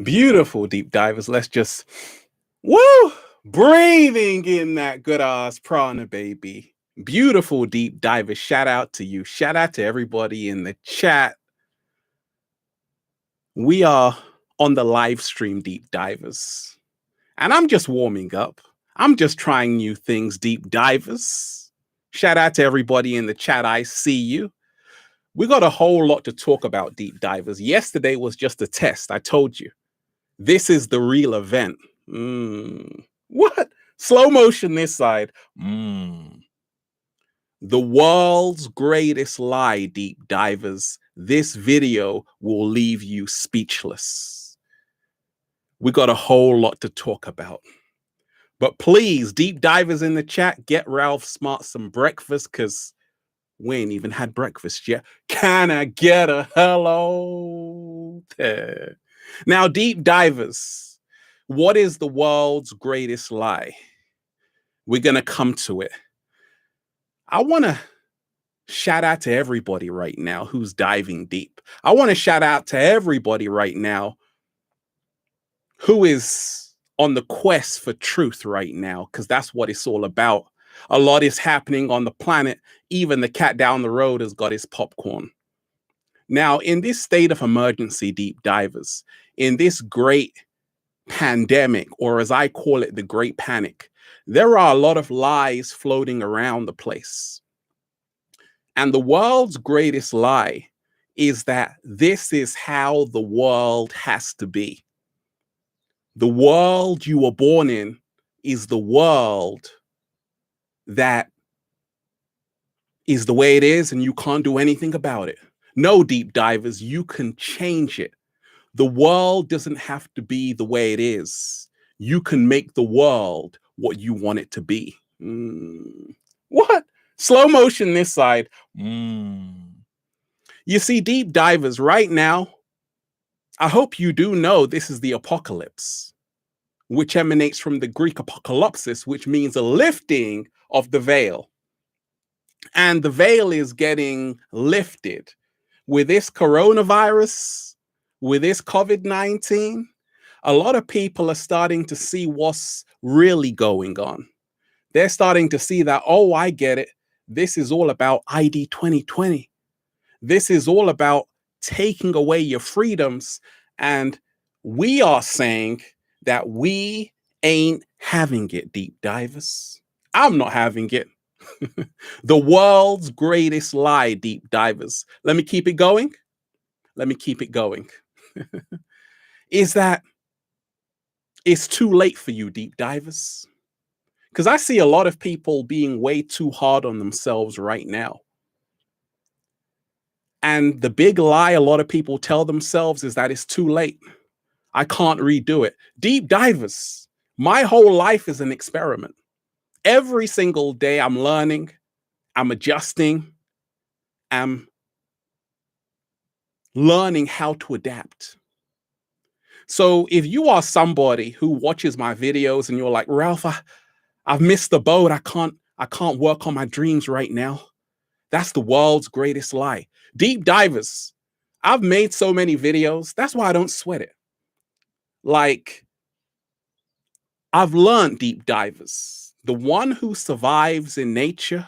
Beautiful deep divers. Let's just woo breathing in that good ass prana, baby. Beautiful deep divers. Shout out to you. Shout out to everybody in the chat. We are on the live stream, deep divers, and I'm just warming up. I'm just trying new things, deep divers. Shout out to everybody in the chat. I see you. We got a whole lot to talk about, deep divers. Yesterday was just a test. I told you. This is the real event. What? Slow motion this side. The world's greatest lie, deep divers. This video will leave you speechless. We got a whole lot to talk about. But please, deep divers in the chat, get Ralph Smart some breakfast because we ain't even had breakfast yet. Can I get a hello there? Now, deep divers, what is the world's greatest lie? We're going to come to it. I want to shout out to everybody right now who's diving deep. I want to shout out to everybody right now who is on the quest for truth right now, because that's what it's all about. A lot is happening on the planet. Even the cat down the road has got his popcorn. Now, in this state of emergency, deep divers, in this great pandemic, or as I call it, the Great Panic, there are a lot of lies floating around the place. And the world's greatest lie is that this is how the world has to be. The world you were born in is the world that is the way it is, and you can't do anything about it. No, deep divers, you can change it. The world doesn't have to be the way it is. You can make the world what you want it to be. What? Slow motion this side. You see, deep divers, right now, I hope you do know this is the apocalypse, which emanates from the Greek apocalypsis, which means a lifting of the veil. And the veil is getting lifted with this coronavirus, with this COVID-19. A lot of people are starting to see what's really going on. They're starting to see that, oh, I get it. This is all about ID 2020. This is all about taking away your freedoms. And we are saying that we ain't having it, deep divers. I'm not having it. The world's greatest lie, deep divers. Let me keep it going. Let me keep it going. Is that it's too late for you, deep divers. Because I see a lot of people being way too hard on themselves right now. And the big lie a lot of people tell themselves is that it's too late. I can't redo it. Deep divers, my whole life is an experiment. Every single day I'm learning, I'm adjusting, I'm learning how to adapt. So if you are somebody who watches my videos and you're like, Ralph, I've missed the boat. I can't work on my dreams right now. That's the world's greatest lie. Deep divers, I've made so many videos. That's why I don't sweat it. Like, I've learned, deep divers, the one who survives in nature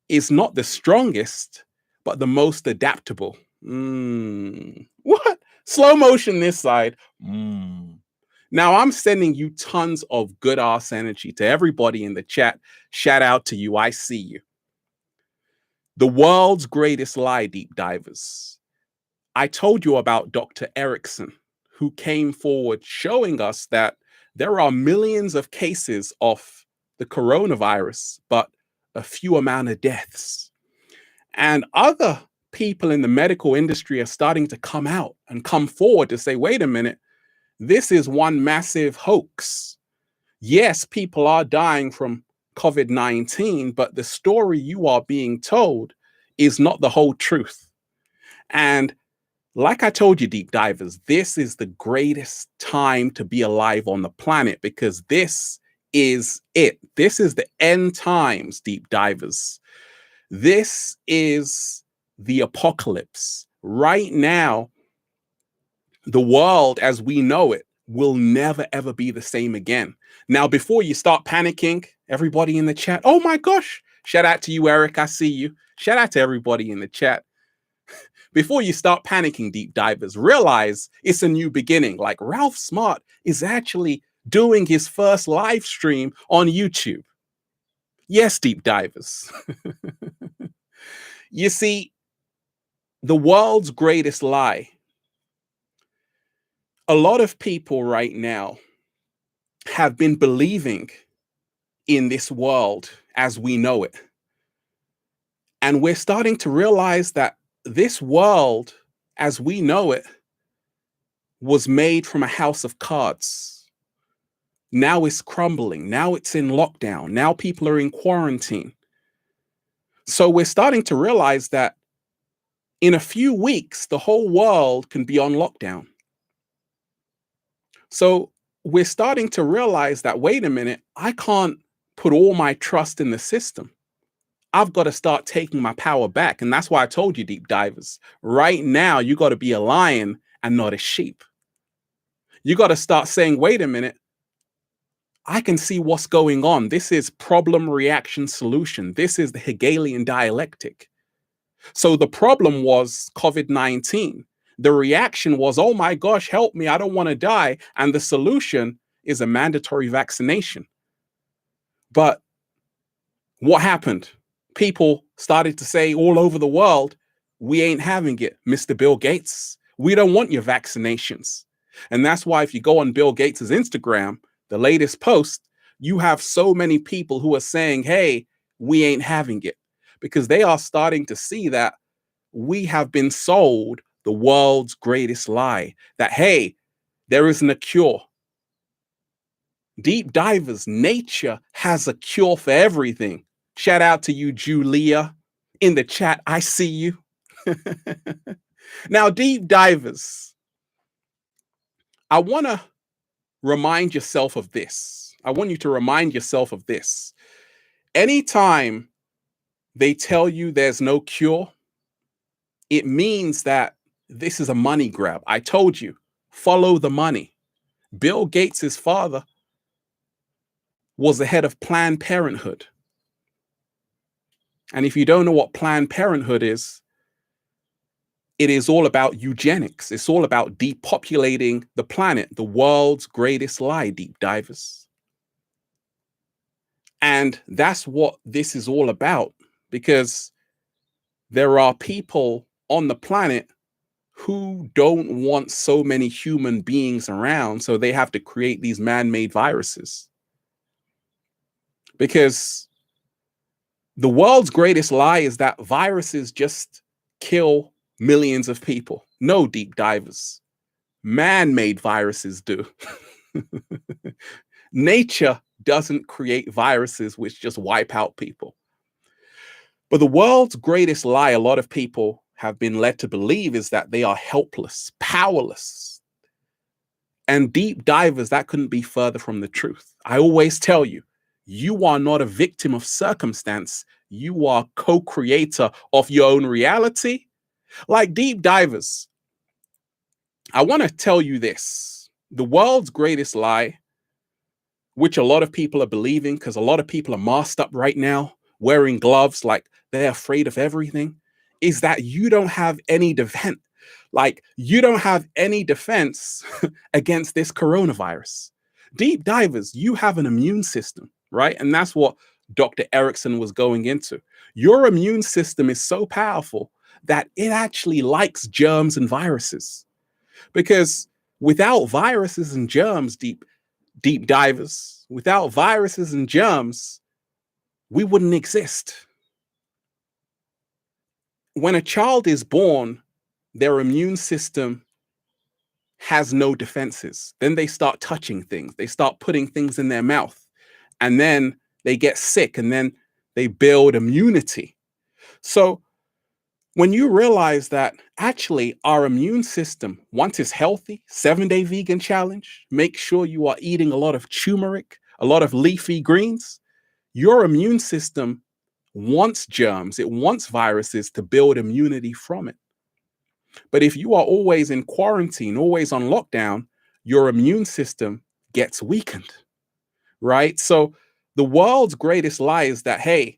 is not the strongest, but the most adaptable. What? Slow motion this side. Now I'm sending you tons of good ass energy to everybody in the chat. Shout out to you. I see you. The world's greatest lie, deep divers. I told you about Dr. Erickson, who came forward showing us that there are millions of cases of the coronavirus, but a few amount of deaths. And other people in the medical industry are starting to come out and come forward to say, wait a minute, this is one massive hoax. Yes, people are dying from COVID-19, but the story you are being told is not the whole truth. And like I told you, deep divers, this is the greatest time to be alive on the planet because this is it. This is the end times, deep divers. This is the apocalypse. Right now, The world as we know it will never, ever be the same again. Now, before you start panicking, everybody in the chat, oh my gosh, shout out to you, Eric. I see you. Shout out to everybody in the chat. Before you start panicking, deep divers, realize it's a new beginning. Like Ralph Smart is actually doing his first live stream on YouTube. Yes, deep divers. You see, the world's greatest lie. A lot of people right now have been believing in this world as we know it. And we're starting to realize that this world as we know it was made from a house of cards. Now it's crumbling. Now it's in lockdown. Now people are in quarantine. So we're starting to realize that in a few weeks, the whole world can be on lockdown. So we're starting to realize that, wait a minute, I can't put all my trust in the system. I've got to start taking my power back. And that's why I told you, deep divers, right now, you got to be a lion and not a sheep. You got to start saying, wait a minute, I can see what's going on. This is problem, reaction, solution. This is the Hegelian dialectic. So the problem was COVID-19. The reaction was, oh my gosh, help me, I don't want to die. And the solution is a mandatory vaccination. But what happened? People started to say all over the world, we ain't having it, Mr. Bill Gates. We don't want your vaccinations. And that's why if you go on Bill Gates's Instagram, the latest post, you have so many people who are saying, hey, we ain't having it, because they are starting to see that we have been sold the world's greatest lie, that, hey, there isn't a cure. Deep divers, nature has a cure for everything. Shout out to you, Julia. In the chat, I see you. Now, deep divers, I want to remind yourself of this. I want you to remind yourself of this. Anytime they tell you there's no cure, it means that this is a money grab. I told you, follow the money. Bill Gates' father was the head of Planned Parenthood. And if you don't know what Planned Parenthood is, it is all about eugenics. It's all about depopulating the planet, the world's greatest lie, deep divers. And that's what this is all about, because there are people on the planet who don't want so many human beings around, so they have to create these man-made viruses. Because the world's greatest lie is that viruses just kill millions of people. No, deep divers. Man-made viruses do. Nature doesn't create viruses which just wipe out people. But the world's greatest lie, a lot of people have been led to believe, is that they are helpless, powerless. And deep divers, that couldn't be further from the truth. I always tell you, you are not a victim of circumstance. You are co-creator of your own reality. Like deep divers, I want to tell you this. The world's greatest lie, which a lot of people are believing, because a lot of people are masked up right now, wearing gloves like they're afraid of everything, is that you don't have any defense. Like, you don't have any defense against this coronavirus. Deep divers, you have an immune system, right? And that's what Dr. Erickson was going into. Your immune system is so powerful that it actually likes germs and viruses. Because without viruses and germs, deep divers, without viruses and germs, we wouldn't exist. When a child is born, their immune system has no defenses. Then they start touching things. They start putting things in their mouth. And then they get sick, and then they build immunity. So when you realize that actually our immune system, once it's healthy, 7-day vegan challenge, make sure you are eating a lot of turmeric, a lot of leafy greens, your immune system wants germs, it wants viruses to build immunity from it. But if you are always in quarantine, always on lockdown, your immune system gets weakened, right? So the world's greatest lie is that, hey,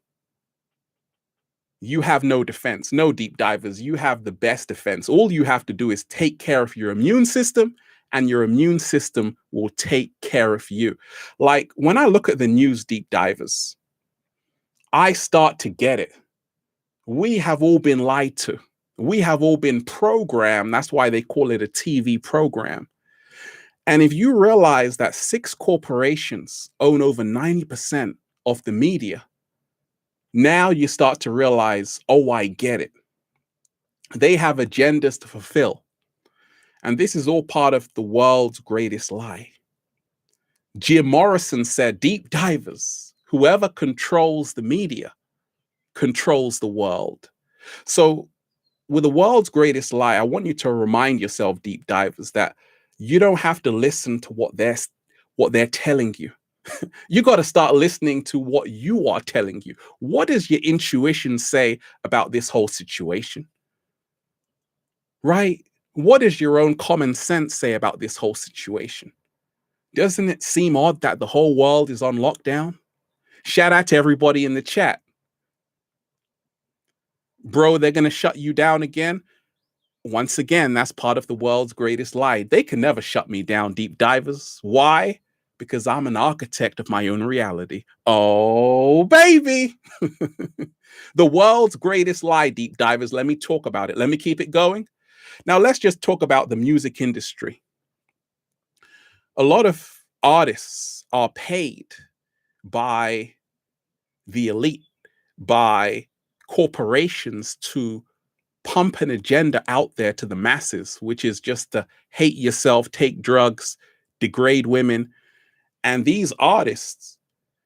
you have no defense, no deep divers. You have the best defense. All you have to do is take care of your immune system, and your immune system will take care of you. Like when I look at the news deep divers, I start to get it. We have all been lied to. We have all been programmed. That's why they call it a TV program. And if you realize that 6 corporations own over 90% of the media, now you start to realize, oh, I get it. They have agendas to fulfill. And this is all part of the world's greatest lie. Jim Morrison said, deep divers, whoever controls the media controls the world. So with the world's greatest lie, I want you to remind yourself, deep divers, that you don't have to listen to what they're telling you. You got to start listening to what you are telling you. What does your intuition say about this whole situation? Right? What does your own common sense say about this whole situation? Doesn't it seem odd that the whole world is on lockdown? Shout out to everybody in the chat. Bro, they're going to shut you down again. Once again, that's part of the world's greatest lie. They can never shut me down, deep divers. Why? Because I'm an architect of my own reality. Oh, baby. The world's greatest lie, deep divers. Let me talk about it. Let me keep it going. Now, let's just talk about the music industry. A lot of artists are paid by the elite, by corporations to pump an agenda out there to the masses, which is just to hate yourself, take drugs, degrade women. And these artists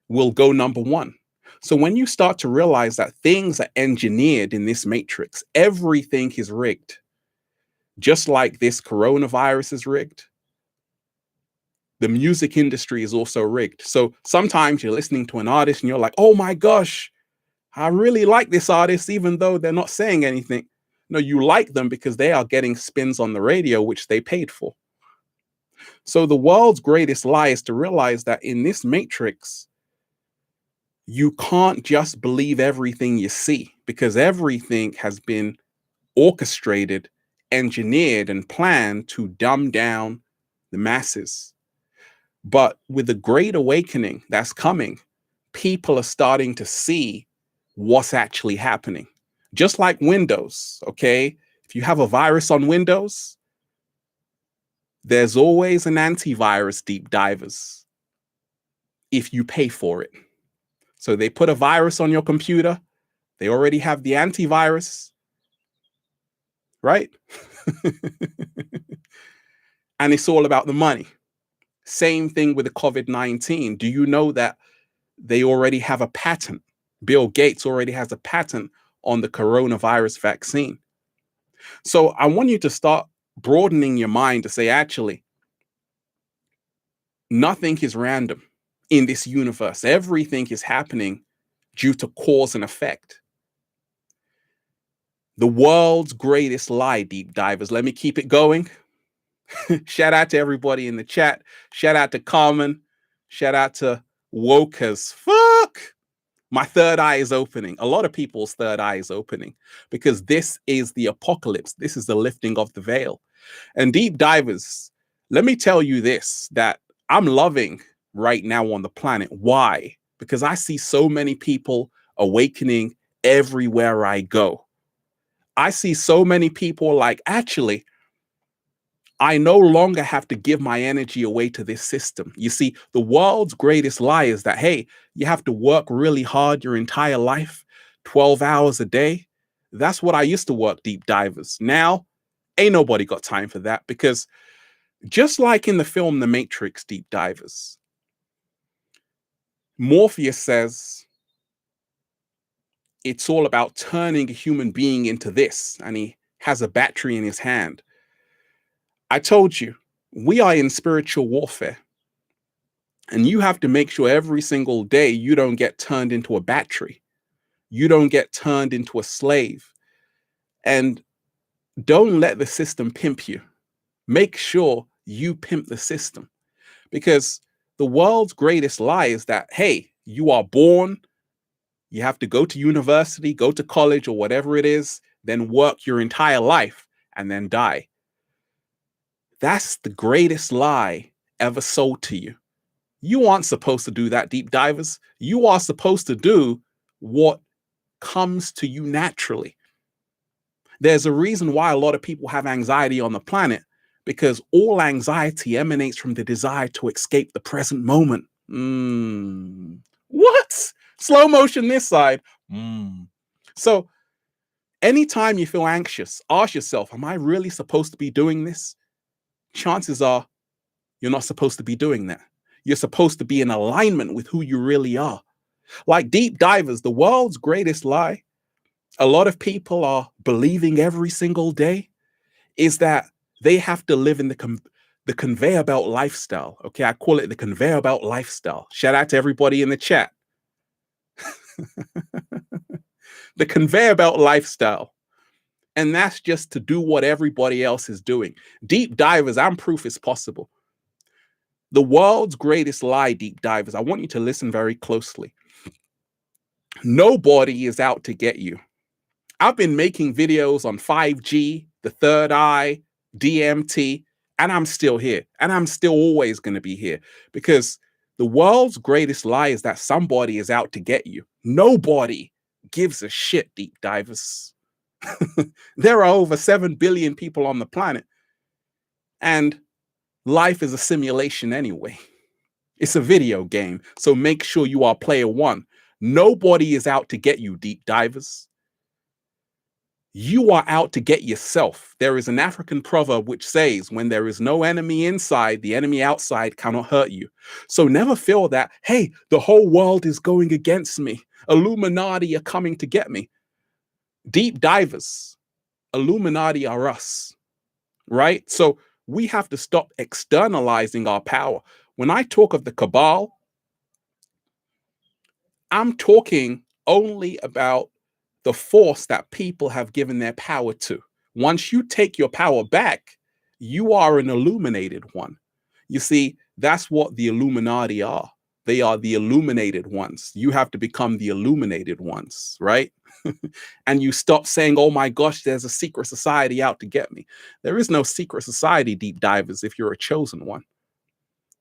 will go number one. So when you start to realize that things are engineered in this matrix, everything is rigged, just like this coronavirus is rigged. The music industry is also rigged. So sometimes you're listening to an artist and you're like, oh my gosh, I really like this artist, even though they're not saying anything. No, you like them because they are getting spins on the radio, which they paid for. So the world's greatest lie is to realize that in this matrix, you can't just believe everything you see, because everything has been orchestrated, engineered, and planned to dumb down the masses. But with the great awakening that's coming, people are starting to see what's actually happening. Just like Windows, okay? If you have a virus on Windows, there's always an antivirus, deep divers, if you pay for it. So they put a virus on your computer, they already have the antivirus, right? And it's all about the money. Same thing with the COVID-19. Do you know that they already have a patent? Bill Gates already has a patent on the coronavirus vaccine. So I want you to start broadening your mind to say, actually, nothing is random in this universe. Everything is happening due to cause and effect. The world's greatest lie, deep divers. Let me keep it going. Shout out to everybody in the chat. Shout out to Carmen. Shout out to Woke as fuck. My third eye is opening. A lot of people's third eye is opening because this is the apocalypse. This is the lifting of the veil. And deep divers, let me tell you this, that I'm loving right now on the planet. Why? Because I see so many people awakening everywhere I go. I see so many people like, actually, I no longer have to give my energy away to this system. You see, the world's greatest lie is that, hey, you have to work really hard your entire life, 12 hours a day. That's what I used to work, deep divers. Now, ain't nobody got time for that, because just like in the film The Matrix, deep divers, Morpheus says it's all about turning a human being into this, and he has a battery in his hand. I told you, we are in spiritual warfare. And you have to make sure every single day you don't get turned into a battery. You don't get turned into a slave. And Don't let the system pimp you. Make sure you pimp the system, because the world's greatest lie is that, hey, you are born, you have to go to university, go to college or whatever it is, then work your entire life and then die. That's the greatest lie ever sold to you. You aren't supposed to do that, deep divers. You are supposed to do what comes to you naturally. There's a reason why a lot of people have anxiety on the planet, because all anxiety emanates from the desire to escape the present moment. What? Slow motion this side. So anytime you feel anxious, ask yourself, am I really supposed to be doing this? Chances are you're not supposed to be doing that. You're supposed to be in alignment with who you really are. Like deep divers, the world's greatest lie, a lot of people are believing every single day, is that they have to live in the conveyor belt lifestyle. Okay, I call it the conveyor belt lifestyle. Shout out to everybody in the chat. The conveyor belt lifestyle. And that's just to do what everybody else is doing. Deep divers, I'm proof it's possible. The world's greatest lie, deep divers, I want you to listen very closely. Nobody is out to get you. I've been making videos on 5G, the third eye, DMT, and I'm still here. And I'm still always going to be here, because the world's greatest lie is that somebody is out to get you. Nobody gives a shit, deep divers. There are over 7 billion people on the planet, and life is a simulation anyway. It's a video game, so make sure you are player one. Nobody is out to get you, deep divers. You are out to get yourself. There is an African proverb which says, when there is no enemy inside, the enemy outside cannot hurt you. So never feel that, hey, the whole world is going against me. Illuminati are coming to get me. Deep divers, Illuminati are us, right? So we have to stop externalizing our power. When I talk of the cabal, I'm talking only about the force that people have given their power to. Once you take your power back, you are an illuminated one. You see, that's what the Illuminati are. They are the illuminated ones. You have to become the illuminated ones, right? And you stop saying, oh my gosh, there's a secret society out to get me. There is no secret society, deep divers, if you're a chosen one.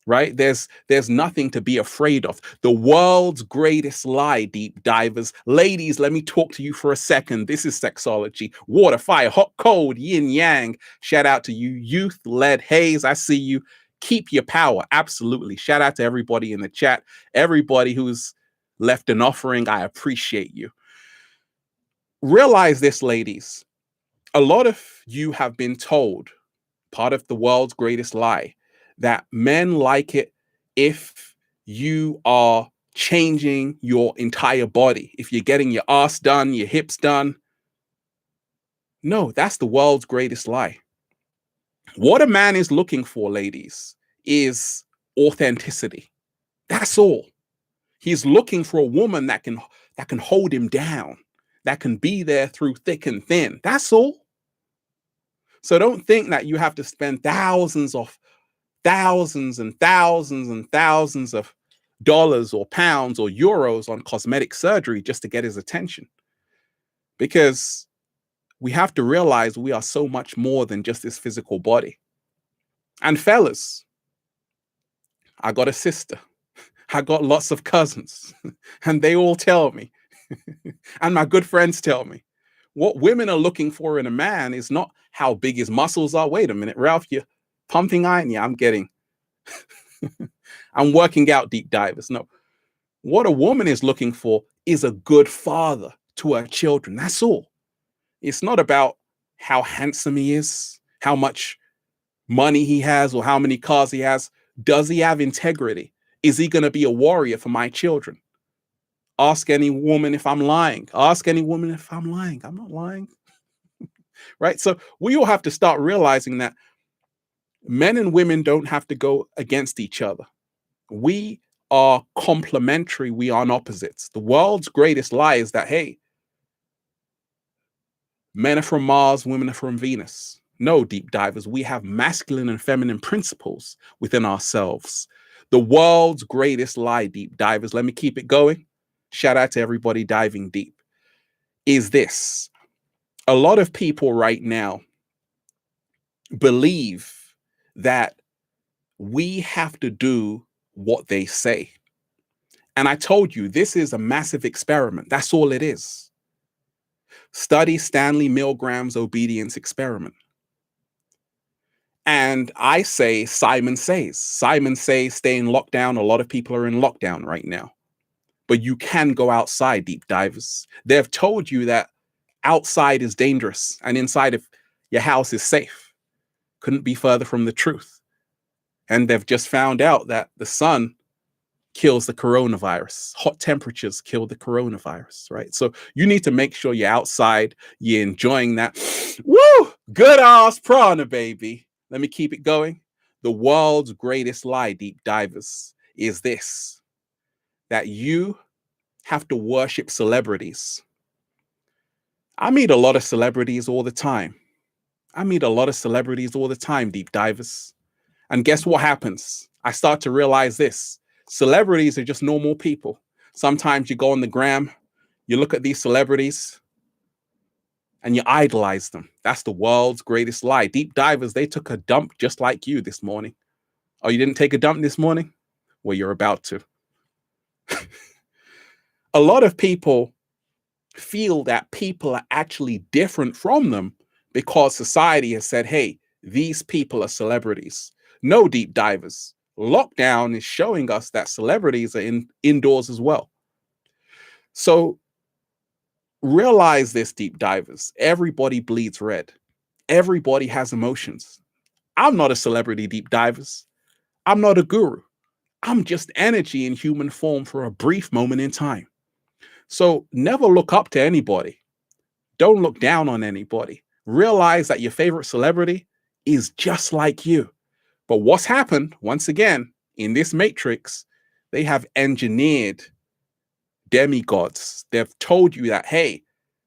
Right? There's nothing to be afraid of. The world's greatest lie, deep divers. Ladies, let me talk to you for a second. This is sexology. Water, fire, hot, cold, yin, yang. Shout out to you, youth, lead, haze. I see you. Keep your power. Absolutely. Shout out to everybody in the chat. Everybody who's left an offering. I appreciate you. Realize this, ladies. A lot of you have been told, part of the world's greatest lie, that men like it if you are changing your entire body, if you're getting your ass done, your hips done. No, that's the world's greatest lie. What a man is looking for, ladies, is authenticity. That's all. He's looking for a woman that can hold him down, that can be there through thick and thin. That's all. So don't think that you have to spend thousands and thousands and thousands of dollars or pounds or euros on cosmetic surgery just to get his attention. Because we have to realize we are so much more than just this physical body. And fellas, I got a sister. I got lots of cousins, and they all tell me, and my good friends tell me, what women are looking for in a man is not how big his muscles are. Wait a minute, Ralph, you're pumping iron? Yeah, I'm working out, deep divers. No, what a woman is looking for is a good father to her children. That's all. It's not about how handsome he is, how much money he has, or how many cars he has. Does he have integrity? Is he going to be a warrior for my children? Ask any woman if I'm lying. Ask any woman if I'm lying. I'm not lying. Right? So we all have to start realizing that men and women don't have to go against each other. We are complementary. We aren't opposites. The world's greatest lie is that, hey, Men are from Mars, women are from Venus. No, deep divers, we have masculine and feminine principles within ourselves. The world's greatest lie, deep divers, let me keep it going. Shout out to everybody diving deep. Is this: a lot of people right now believe that we have to do what they say. And I told you, this is a massive experiment. That's all it is. Study Stanley Milgram's obedience experiment. And I say, Simon says. Simon says, stay in lockdown. A lot of people are in lockdown right now. But you can go outside, deep divers. They've told you that outside is dangerous and inside of your house is safe. Couldn't be further from the truth. And they've just found out that the sun kills the coronavirus. Hot temperatures kill the coronavirus, right? So you need to make sure you're outside, you're enjoying that. Woo! Good ass prana, baby. Let me keep it going. The world's greatest lie, deep divers, is this: that you have to worship celebrities. I meet a lot of celebrities all the time. Deep divers. And guess what happens? I start to realize this. Celebrities are just normal people. Sometimes you go on the gram, you look at these celebrities, and you idolize them. That's the world's greatest lie. Deep divers, they took a dump just like you this morning. Oh, you didn't take a dump this morning? Well, you're about to. A lot of people feel that people are actually different from them because society has said, hey, these people are celebrities. No, deep divers. Lockdown is showing us that celebrities are indoors as well. So realize this, deep divers. Everybody bleeds red. Everybody has emotions. I'm not a celebrity, deep divers. I'm not a guru. I'm just energy in human form for a brief moment in time. So never look up to anybody. Don't look down on anybody. Realize that your favorite celebrity is just like you. But what's happened, once again, in this matrix, they have engineered demigods. They've told you that, hey,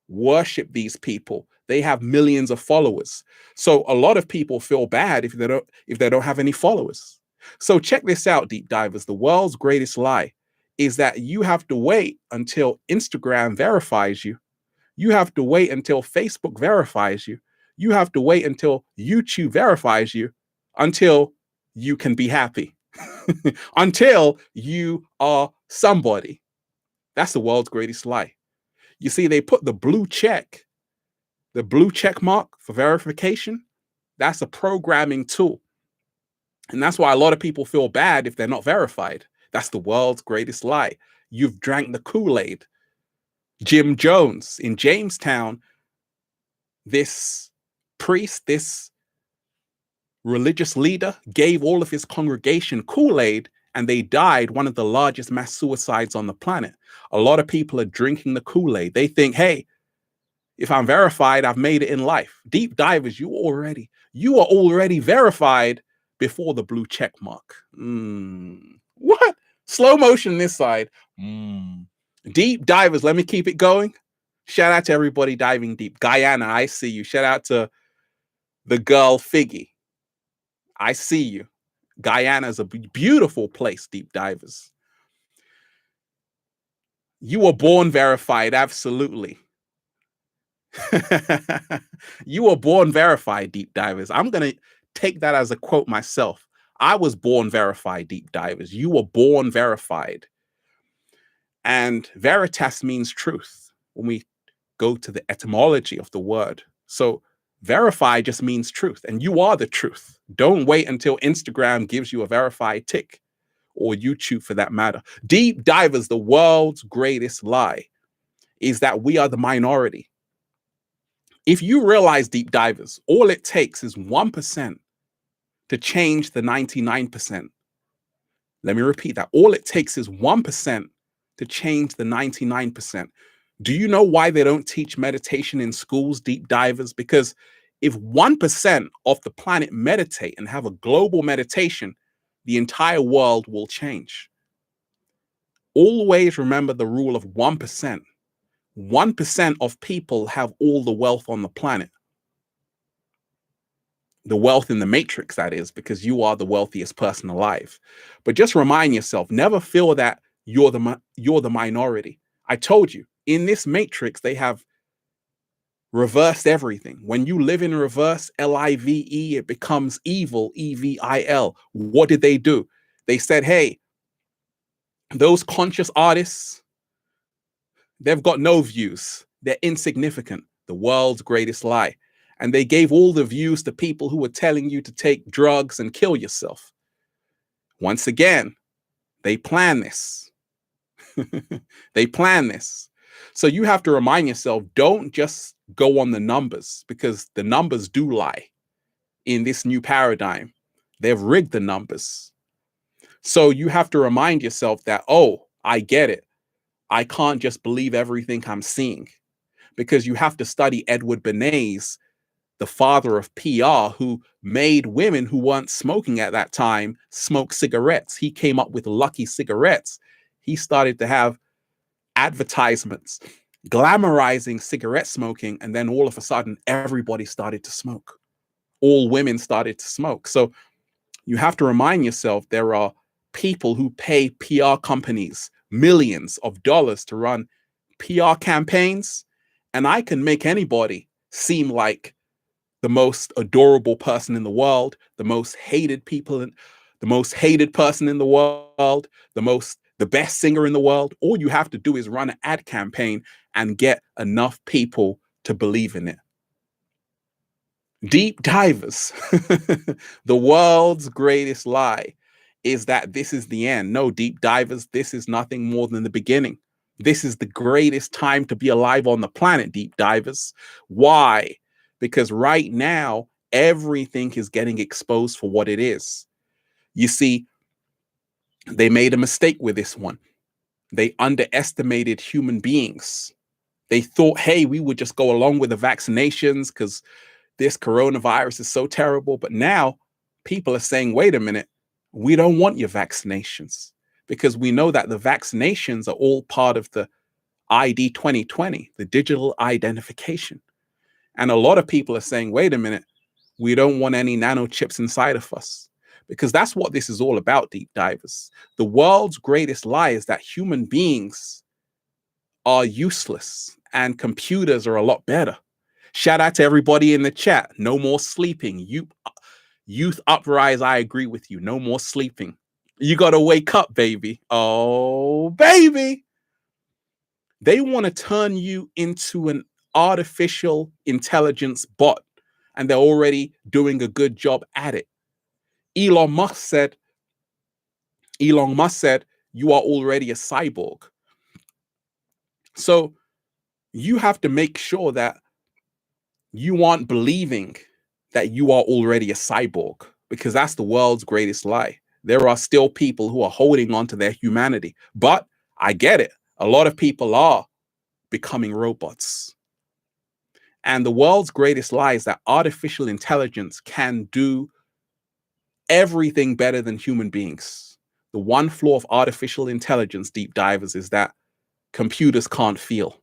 worship these people. They have millions of followers. So a lot of people feel bad if they don't have any followers. So check this out, deep divers. The world's greatest lie is that you have to wait until Instagram verifies you. You have to wait until Facebook verifies you. You have to wait until YouTube verifies you until you can be happy. Until you are somebody. That's the world's greatest lie. You see, they put the blue check mark for verification. That's a programming tool. And that's why a lot of people feel bad if they're not verified. That's the world's greatest lie. You've drank the Kool-Aid. Jim Jones in Jamestown, this priest, this religious leader, gave all of his congregation Kool-Aid and they died, one of the largest mass suicides on the planet. A lot of people are drinking the Kool-Aid. They think, hey, if I'm verified, I've made it in life. Deep divers, you are already verified before the blue check mark. What? Slow motion this side. Deep divers, let me keep it going. Shout out to everybody diving deep. Guyana, I see you. Shout out to the girl Figgy. I see you. Guyana is a beautiful place, deep divers. You were born verified, absolutely. You were born verified, deep divers. I'm going to take that as a quote myself. I was born verified, deep divers. You were born verified. And veritas means truth when we go to the etymology of the word. So verify just means truth, and you are the truth. Don't wait until Instagram gives you a verified tick, or YouTube for that matter. Deep divers, the world's greatest lie is that we are the minority. If you realize, deep divers, all it takes is 1% to change the 99%. Let me repeat that. All it takes is 1% to change the 99%. Do you know why they don't teach meditation in schools, deep divers? Because if 1% of the planet meditate and have a global meditation, the entire world will change. Always remember the rule of 1%. 1% of people have all the wealth on the planet. The wealth in the matrix, that is, because you are the wealthiest person alive. But just remind yourself, never feel that you're the minority. I told you, in this matrix, they have reversed everything. When you live in reverse, LIVE, it becomes evil, EVIL. What did they do? They said, hey, those conscious artists, they've got no views. They're insignificant. The world's greatest lie. And they gave all the views to people who were telling you to take drugs and kill yourself. Once again, they plan this. They plan this. So you have to remind yourself, don't just go on the numbers, because the numbers do lie in this new paradigm. They've rigged the numbers. So you have to remind yourself that, oh, I get it. I can't just believe everything I'm seeing, because you have to study Edward Bernays, the father of PR, who made women who weren't smoking at that time smoke cigarettes. He came up with Lucky cigarettes. He started to have advertisements glamorizing cigarette smoking, and then all of a sudden everybody started to smoke. All women started to smoke. So you have to remind yourself, there are people who pay PR companies millions of dollars to run PR campaigns, and I can make anybody seem like the most adorable person in the world, the most hated person in the world, the best singer in the world. All you have to do is run an ad campaign and get enough people to believe in it. Deep divers. The world's greatest lie is that this is the end. No, deep divers, this is nothing more than the beginning. This is the greatest time to be alive on the planet, deep divers. Why? Because right now, everything is getting exposed for what it is. You see, they made a mistake with this one. They underestimated human beings. They thought, hey, we would just go along with the vaccinations because this coronavirus is so terrible. But now people are saying, wait a minute, we don't want your vaccinations, because we know that the vaccinations are all part of the ID 2020, the digital identification. And a lot of people are saying, wait a minute, we don't want any nanochips inside of us, because that's what this is all about, deep divers. The world's greatest lie is that human beings are useless and computers are a lot better. Shout out to everybody in the chat. No more sleeping. Youth uprise. I agree with you. No more sleeping. You got to wake up, baby. Oh, baby. They want to turn you into an artificial intelligence bot, and they're already doing a good job at it. Elon Musk said, you are already a cyborg. So you have to make sure that you aren't believing that you are already a cyborg, because that's the world's greatest lie. There are still people who are holding on to their humanity. But I get it. A lot of people are becoming robots. And the world's greatest lie is that artificial intelligence can do everything better than human beings. The one flaw of artificial intelligence, deep divers, is that computers can't feel.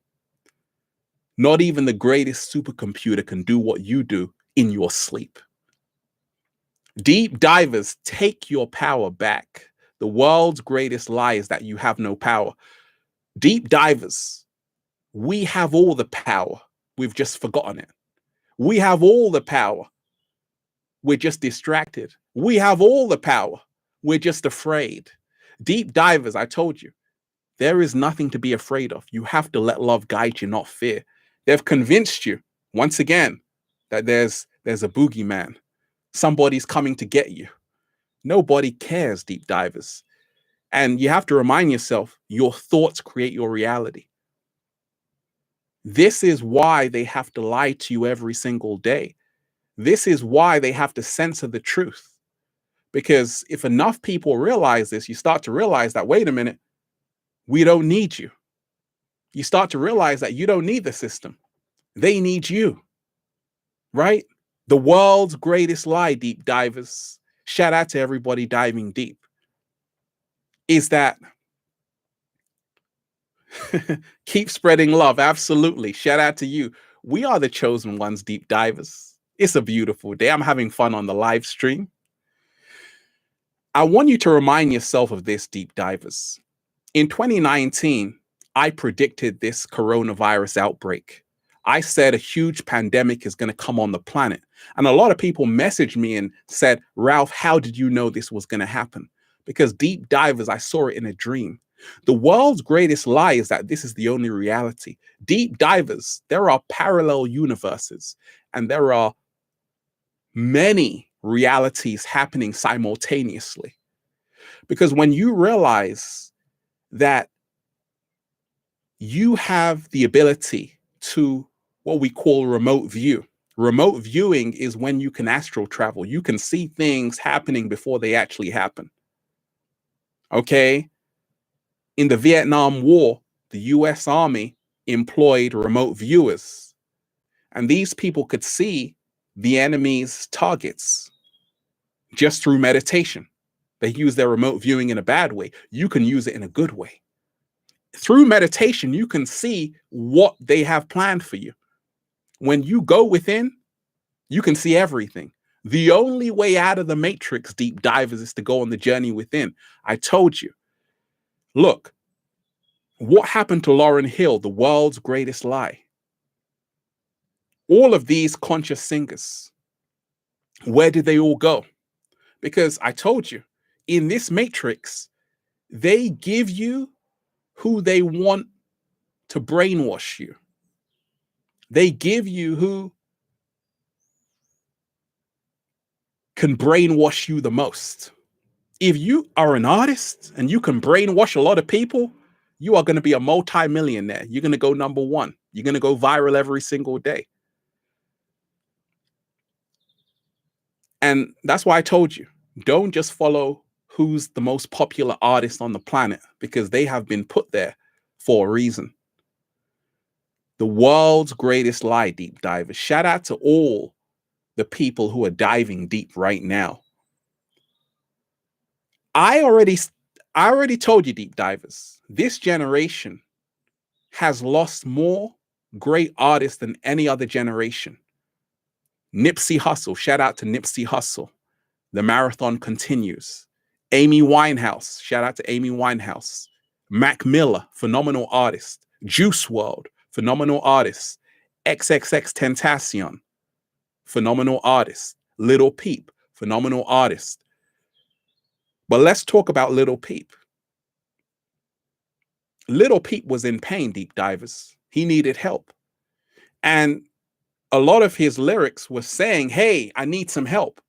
Not even the greatest supercomputer can do what you do in your sleep. Deep divers, take your power back. The world's greatest lie is that you have no power. Deep divers, we have all the power. We've just forgotten it. We have all the power. We're just distracted. We have all the power. We're just afraid. Deep divers, I told you, there is nothing to be afraid of. You have to let love guide you, not fear. They've convinced you, once again, that there's a boogeyman. Somebody's coming to get you. Nobody cares, deep divers. And you have to remind yourself, your thoughts create your reality. This is why they have to lie to you every single day. This is why they have to censor the truth. Because if enough people realize this, you start to realize that, wait a minute, we don't need you. You start to realize that you don't need the system. They need you, right? The world's greatest lie, deep divers, shout out to everybody diving deep, is that Keep spreading love. Absolutely. Shout out to you. We are the chosen ones, deep divers. It's a beautiful day. I'm having fun on the live stream. I want you to remind yourself of this, deep divers. In 2019, I predicted this coronavirus outbreak. I said a huge pandemic is going to come on the planet. And a lot of people messaged me and said, Ralph, how did you know this was going to happen? Because deep divers, I saw it in a dream. The world's greatest lie is that this is the only reality. Deep divers, there are parallel universes, and there are many realities happening simultaneously. Because when you realize that you have the ability to what we call remote view. Remote viewing is when you can astral travel. You can see things happening before they actually happen. Okay? In the Vietnam War, the US Army employed remote viewers, and these people could see the enemy's targets just through meditation. They use their remote viewing in a bad way. You can use it in a good way. Through meditation, you can see what they have planned for you. When you go within, you can see everything. The only way out of the matrix, deep divers, is to go on the journey within. I told you. Look, what happened to Lauryn Hill, the world's greatest lie? All of these conscious singers, where did they all go? Because I told you, in this matrix, they give you who they want to brainwash you. They give you who can brainwash you the most. If you are an artist and you can brainwash a lot of people, you are going to be a multi-millionaire. You're going to go number one. You're going to go viral every single day. And that's why I told you, don't just follow who's the most popular artist on the planet, because they have been put there for a reason. The world's greatest lie, deep divers. Shout out to all the people who are diving deep right now. I already told you, deep divers, this generation has lost more great artists than any other generation. Nipsey Hussle, shout out to Nipsey Hussle. The marathon continues. Amy Winehouse, shout out to Amy Winehouse. Mac Miller, phenomenal artist. Juice WRLD, phenomenal artist. XXX Tentacion, phenomenal artist. Little Peep, phenomenal artist. But let's talk about Little Peep. Little Peep was in pain, deep divers. He needed help. And a lot of his lyrics were saying, hey, I need some help.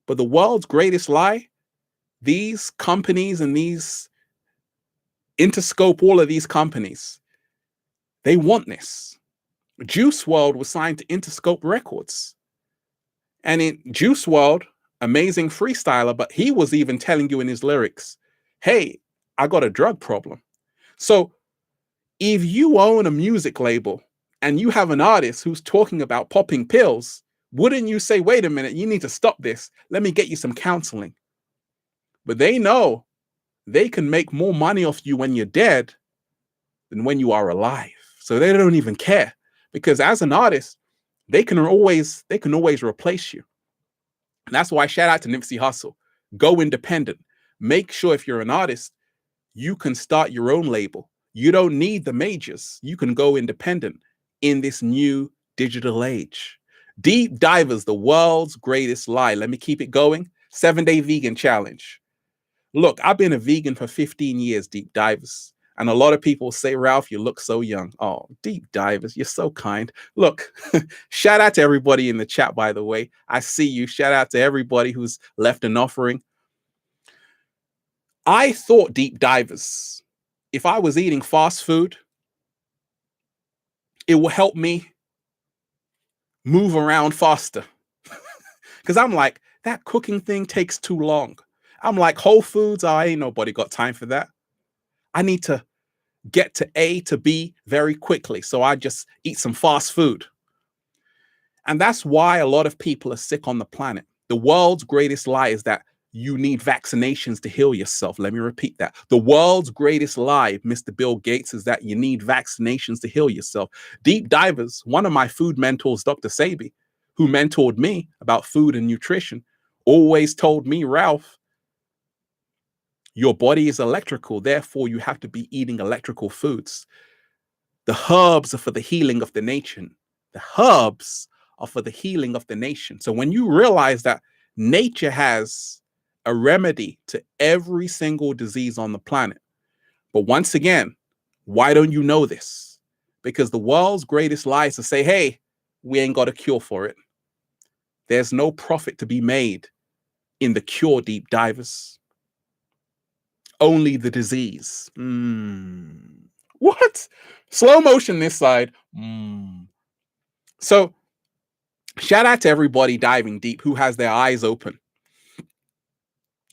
But the world's greatest lie, these companies and these Interscope, all of these companies, they want this. Juice WRLD was signed to Interscope Records. And in Juice WRLD, amazing freestyler, but he was even telling you in his lyrics, hey, I got a drug problem. So if you own a music label and you have an artist who's talking about popping pills, wouldn't you say, wait a minute, you need to stop this. Let me get you some counseling. But they know they can make more money off you when you're dead than when you are alive. So they don't even care, because as an artist, they can always replace you. And that's why shout out to Nipsey Hussle. Go independent. Make sure if you're an artist, you can start your own label. You don't need the majors. You can go independent in this new digital age. Deep divers, the world's greatest lie. Let me keep it going. 7-day vegan challenge. Look, I've been a vegan for 15 years, deep divers. And a lot of people say, Ralph, you look so young. Oh, deep divers, you're so kind. Look, shout out to everybody in the chat, by the way. I see you. Shout out to everybody who's left an offering. I thought, deep divers, if I was eating fast food, it will help me move around faster. Because I'm like, that cooking thing takes too long. I'm like, Whole Foods, ain't nobody got time for that. I need to get to A to B very quickly. So I just eat some fast food. And that's why a lot of people are sick on the planet. The world's greatest lie is that you need vaccinations to heal yourself. Let me repeat that. The world's greatest lie, Mr. Bill Gates, is that you need vaccinations to heal yourself. Deep divers, one of my food mentors, Dr. Sabi, who mentored me about food and nutrition, always told me, Ralph, your body is electrical, therefore you have to be eating electrical foods. The herbs are for the healing of the nation. The herbs are for the healing of the nation. So when you realize that nature has a remedy to every single disease on the planet, but once again, why don't you know this? Because the world's greatest lie is to say, hey, we ain't got a cure for it. There's no profit to be made in the cure, deep divers. Only the disease. What? Slow motion this side. So shout out to everybody diving deep who has their eyes open.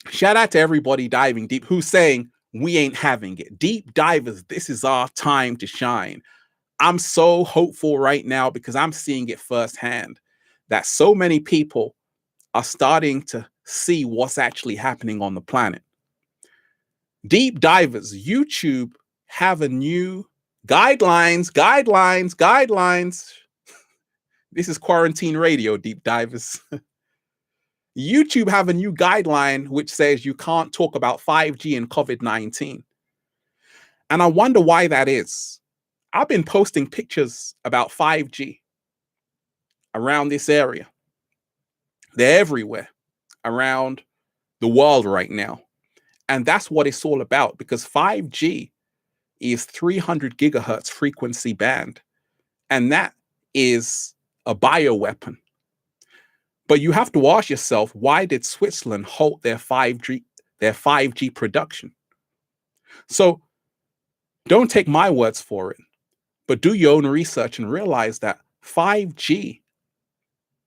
Shout out to everybody diving deep who's saying, we ain't having it. Deep divers, this is our time to shine. I'm so hopeful right now because I'm seeing it firsthand that so many people are starting to see what's actually happening on the planet. Deep divers, YouTube have a new guidelines. This is quarantine radio, deep divers. YouTube have a new guideline which says you can't talk about 5G and COVID-19. And I wonder why that is. I've been posting pictures about 5G around this area. They're everywhere around the world right now. And that's what it's all about, because 5G is 300 gigahertz frequency band. And that is a bioweapon. But you have to ask yourself, why did Switzerland halt their 5G production? So don't take my words for it, but do your own research and realize that 5G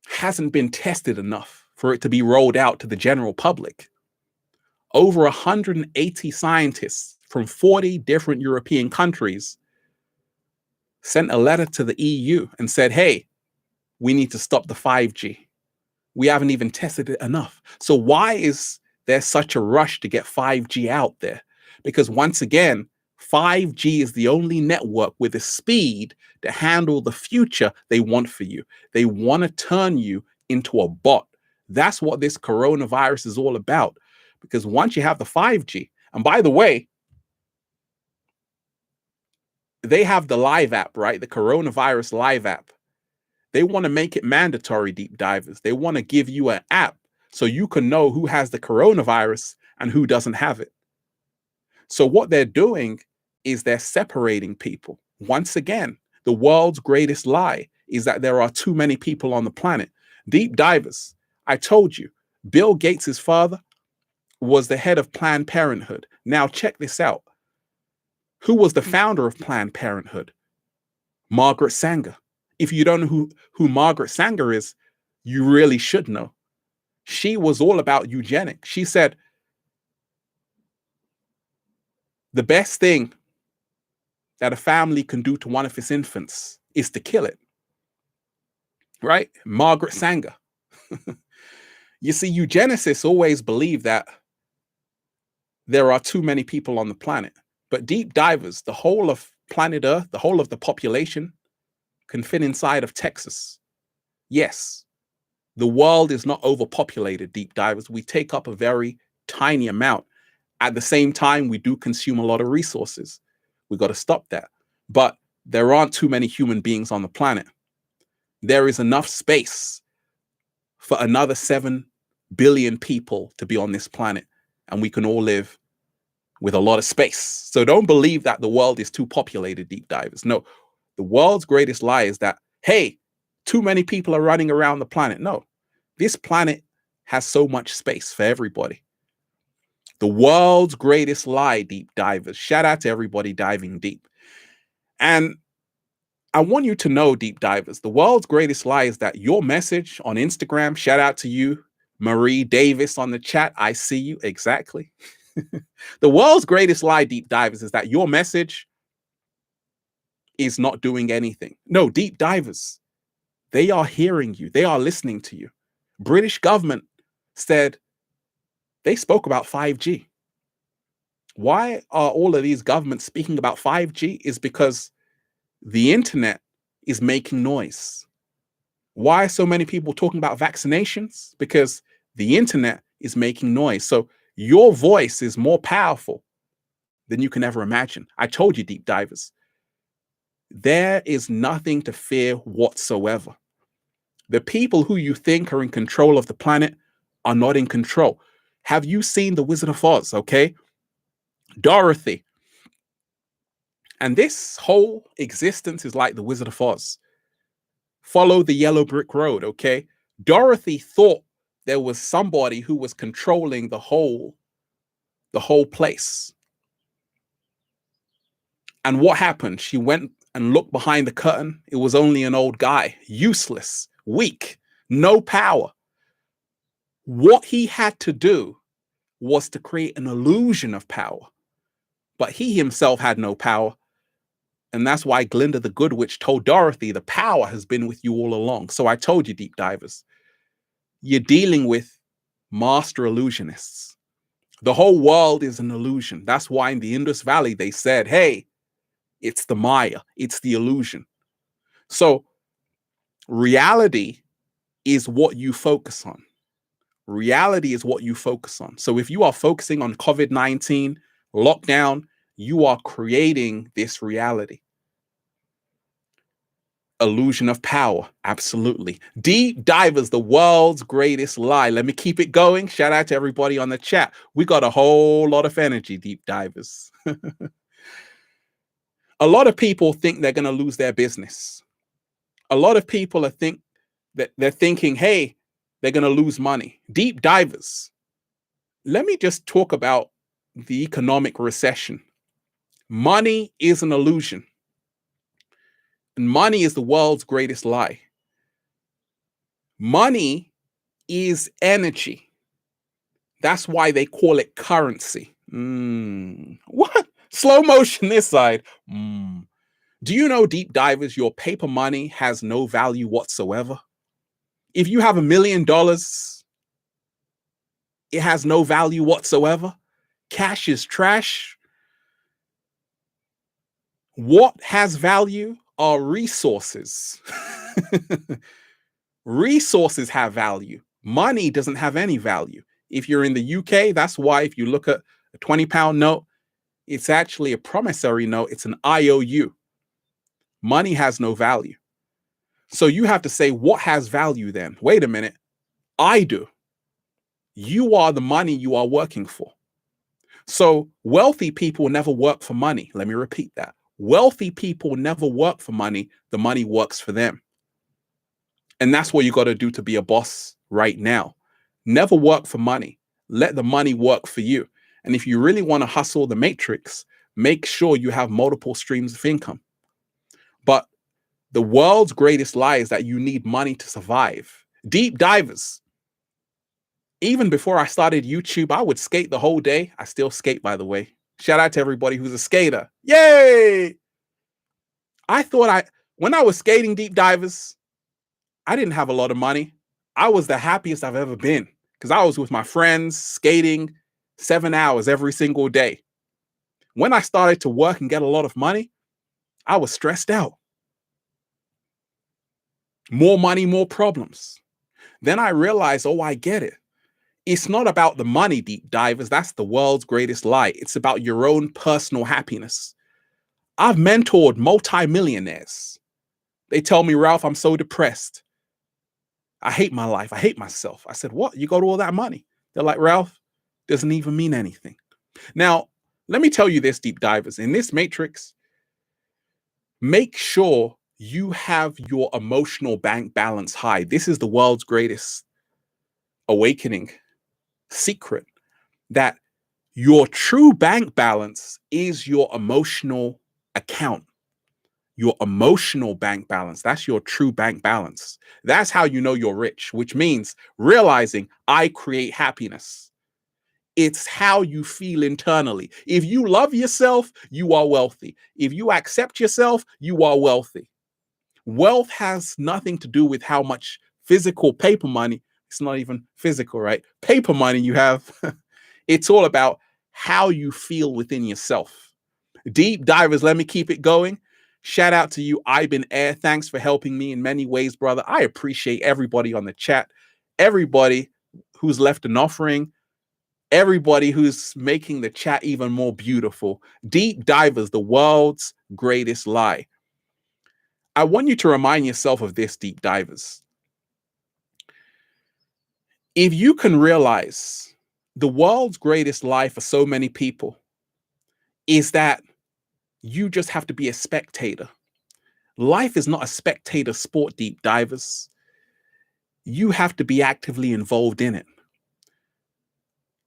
hasn't been tested enough for it to be rolled out to the general public. Over 180 scientists from 40 different European countries sent a letter to the EU and said, hey, we need to stop the 5G. We haven't even tested it enough. So why is there such a rush to get 5G out there? Because once again, 5G is the only network with the speed to handle the future they want for you. They want to turn you into a bot. That's what this coronavirus is all about. Because once you have the 5G, and by the way, they have the live app, right? The coronavirus live app. They want to make it mandatory, deep divers. They want to give you an app so you can know who has the coronavirus and who doesn't have it. So what they're doing is they're separating people. Once again, the world's greatest lie is that there are too many people on the planet. Deep divers, I told you, Bill Gates' father was the head of Planned Parenthood. Now check this out. Who was the founder of Planned Parenthood? Margaret Sanger. If you don't know who Margaret Sanger is, you really should know. She was all about eugenics. She said, the best thing that a family can do to one of its infants is to kill it. Right? Margaret Sanger. You see, eugenicists always believe that there are too many people on the planet. But deep divers, the whole of planet Earth, the whole of the population can fit inside of Texas. Yes, the world is not overpopulated, deep divers. We take up a very tiny amount. At the same time, we do consume a lot of resources. We got to stop that. But there aren't too many human beings on the planet. There is enough space for another 7 billion people to be on this planet, and we can all live with a lot of space. So don't believe that the world is too populated, deep divers. No, the world's greatest lie is that, hey, too many people are running around the planet. No, this planet has so much space for everybody. The world's greatest lie, deep divers. Shout out to everybody diving deep. And I want you to know, deep divers, the world's greatest lie is that your message on Instagram, shout out to you, Marie Davis on the chat. I see you. Exactly. The world's greatest lie, deep divers, is that your message is not doing anything. No, deep divers, they are hearing you. They are listening to you. British government said They spoke about 5G. Why are all of these governments speaking about 5G? Is because the internet is making noise. Why are so many people talking about vaccinations? Because the internet is making noise. So your voice is more powerful than you can ever imagine. I told you, deep divers, there is nothing to fear whatsoever. The people who you think are in control of the planet are not in control. Have you seen The Wizard of Oz? Okay. Dorothy. And this whole existence is like The Wizard of Oz. Follow the yellow brick road. Okay. Dorothy thought there was somebody who was controlling the whole place. And what happened? She went and looked behind the curtain. It was only an old guy, useless, weak, no power. What he had to do was to create an illusion of power. But he himself had no power. And that's why Glinda the Good Witch told Dorothy, the power has been with you all along. So I told you, deep divers, you're dealing with master illusionists. The whole world is an illusion. That's why in the Indus Valley, they said, hey, it's the Maya, it's the illusion. So reality is what you focus on. Reality is what you focus on. So if you are focusing on COVID-19, lockdown, you are creating this reality. Illusion of power. Absolutely. Deep divers, the world's greatest lie. Let me keep it going. Shout out to everybody on the chat. We got a whole lot of energy, deep divers. A lot of people think they're going to lose their business. A lot of people they're thinking, hey, they're going to lose money. Deep divers. Let me just talk about the economic recession. Money is an illusion. And money is the world's greatest lie. Money is energy. That's why they call it currency. What? Slow motion this side. Do you know, deep divers, your paper money has no value whatsoever? If you have $1 million, it has no value whatsoever. Cash is trash. What has value are resources. Resources have value. Money doesn't have any value. If you're in the UK, that's why if you look at a £20 note, it's actually a promissory note. It's an IOU. Money has no value. So you have to say, what has value then? Wait a minute. I do. You are the money you are working for. So wealthy people never work for money. Let me repeat that. Wealthy people never work for money. The money works for them. And that's what you got to do to be a boss right now. Never work for money. Let the money work for you. And if you really want to hustle the matrix, make sure you have multiple streams of income. But the world's greatest lie is that you need money to survive. Deep divers. Even before I started YouTube, I would skate the whole day. I still skate, by the way. Shout out to everybody who's a skater. Yay! When I was skating, deep divers, I didn't have a lot of money. I was the happiest I've ever been because I was with my friends skating 7 hours every single day. When I started to work and get a lot of money, I was stressed out. More money, more problems. Then I realized, oh, I get it. It's not about the money, deep divers. That's the world's greatest lie. It's about your own personal happiness. I've mentored multimillionaires. They tell me, Ralph, I'm so depressed. I hate my life. I hate myself. I said, what? You got all that money? They're like, Ralph, doesn't even mean anything. Now, let me tell you this, deep divers. In this matrix, make sure you have your emotional bank balance high. This is the world's greatest awakening secret, that your true bank balance is your emotional account. Your emotional bank balance. That's your true bank balance. That's how you know you're rich, which means realizing I create happiness. It's how you feel internally. If you love yourself, you are wealthy. If you accept yourself, you are wealthy. Wealth has nothing to do with how much physical paper money. It's not even physical, right? Paper money you have. It's all about how you feel within yourself. Deep divers, let me keep it going. Shout out to you, Ibn Air. Thanks for helping me in many ways, brother. I appreciate everybody on the chat, everybody who's left an offering, everybody who's making the chat even more beautiful. Deep divers, the world's greatest lie. I want you to remind yourself of this, deep divers. If you can realize the world's greatest lie for so many people is that you just have to be a spectator. Life is not a spectator sport, deep divers. You have to be actively involved in it.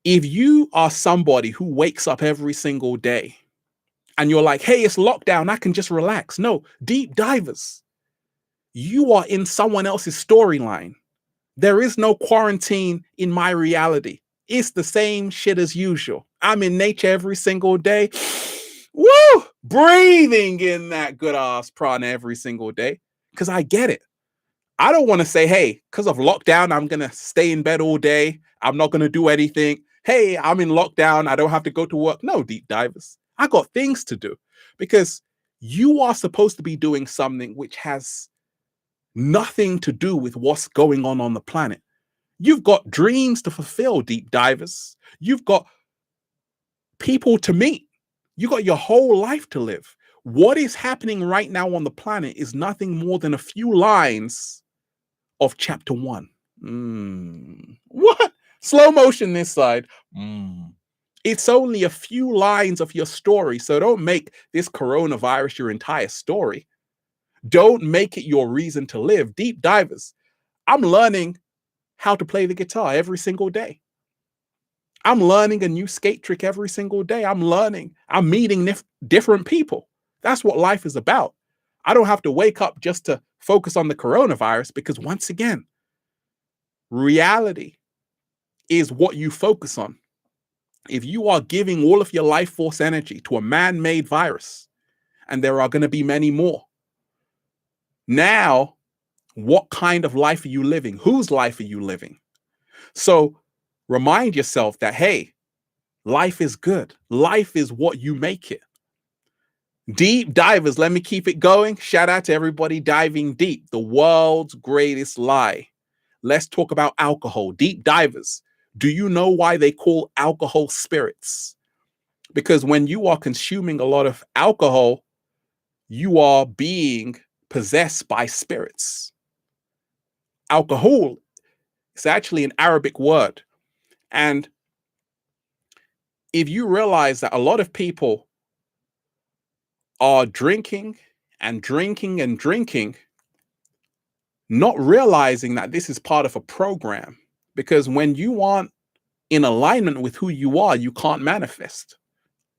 If you are somebody who wakes up every single day and you're like, hey, it's lockdown, I can just relax. No, deep divers, you are in someone else's storyline. There is no quarantine in my reality. It's the same shit as usual. I'm in nature every single day. Woo! Breathing in that good ass prana every single day because I get it. I don't want to say, hey, because of lockdown, I'm going to stay in bed all day. I'm not going to do anything. Hey, I'm in lockdown. I don't have to go to work. No, deep divers. I got things to do because you are supposed to be doing something which has nothing to do with what's going on the planet. You've got dreams to fulfill, deep divers. You've got people to meet. You got your whole life to live. What is happening right now on the planet is nothing more than a few lines of chapter 1. What? Slow motion this side. It's only a few lines of your story, so don't make this coronavirus your entire story. Don't make it your reason to live. Deep divers, I'm learning how to play the guitar every single day. I'm learning a new skate trick every single day. I'm meeting different people. That's what life is about. I don't have to wake up just to focus on the coronavirus because once again, reality is what you focus on. If you are giving all of your life force energy to a man-made virus, and there are going to be many more, now, what kind of life are you living? Whose life are you living? So remind yourself that, hey, life is good. Life is what you make it. Deep divers, let me keep it going. Shout out to everybody diving deep. The world's greatest lie. Let's talk about alcohol. Deep divers, do you know why they call alcohol spirits? Because when you are consuming a lot of alcohol, you are being possessed by spirits. Alcohol is actually an Arabic word. And if you realize that a lot of people are drinking and drinking and drinking, not realizing that this is part of a program, because when you aren't in alignment with who you are, you can't manifest.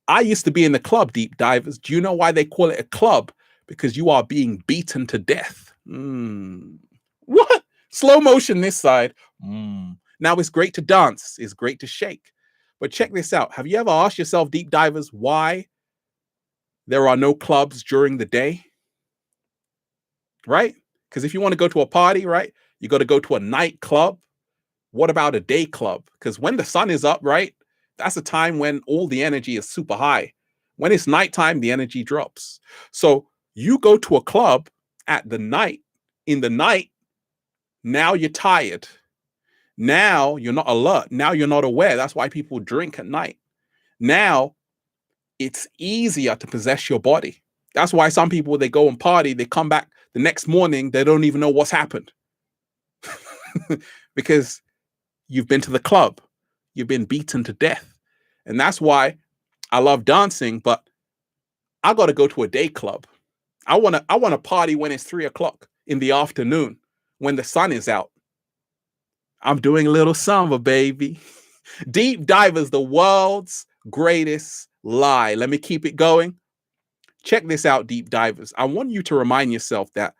I used to be in the club, deep divers. Do you know why they call it a club? Because you are being beaten to death. What? Slow motion this side. Now it's great to dance. It's great to shake. But check this out. Have you ever asked yourself, deep divers, why there are no clubs during the day? Right? Because if you want to go to a party, right, you got to go to a nightclub. What about a day club? Because when the sun is up, right, that's a time when all the energy is super high. When it's nighttime, the energy drops. So you go to a club at the night, in the night, now you're tired. Now you're not alert. Now you're not aware. That's why people drink at night. Now it's easier to possess your body. That's why some people, they go and party, they come back the next morning, they don't even know what's happened. Because you've been to the club, you've been beaten to death. And that's why I love dancing, but I got to go to a day club. I want to party when it's 3:00 in the afternoon, when the sun is out. I'm doing a little samba, baby. Deep divers, the world's greatest lie. Let me keep it going. Check this out, deep divers. I want you to remind yourself that